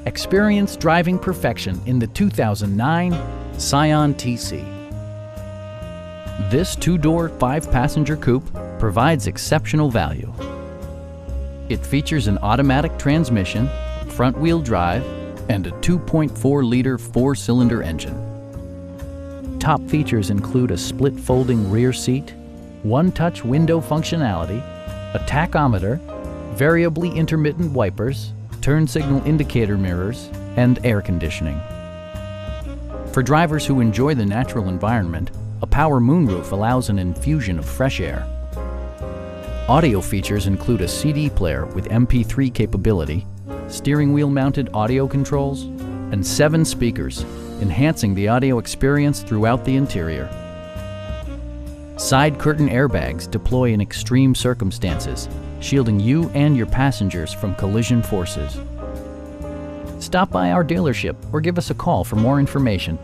Experience driving perfection in the 2009 Scion TC. This two-door, five-passenger coupe provides exceptional value. It features an automatic transmission, front-wheel drive, and a 2.4-liter four-cylinder engine. Top features include a split folding rear seat, one-touch window functionality, a tachometer, variably intermittent wipers, turn signal indicator mirrors, and air conditioning. For drivers who enjoy the natural environment, a power moonroof allows an infusion of fresh air. Audio features include a CD player with MP3 capability, steering wheel mounted audio controls, and 7 speakers, enhancing the audio experience throughout the interior. Side curtain airbags deploy in extreme circumstances, shielding you and your passengers from collision forces. Stop by our dealership or give us a call for more information.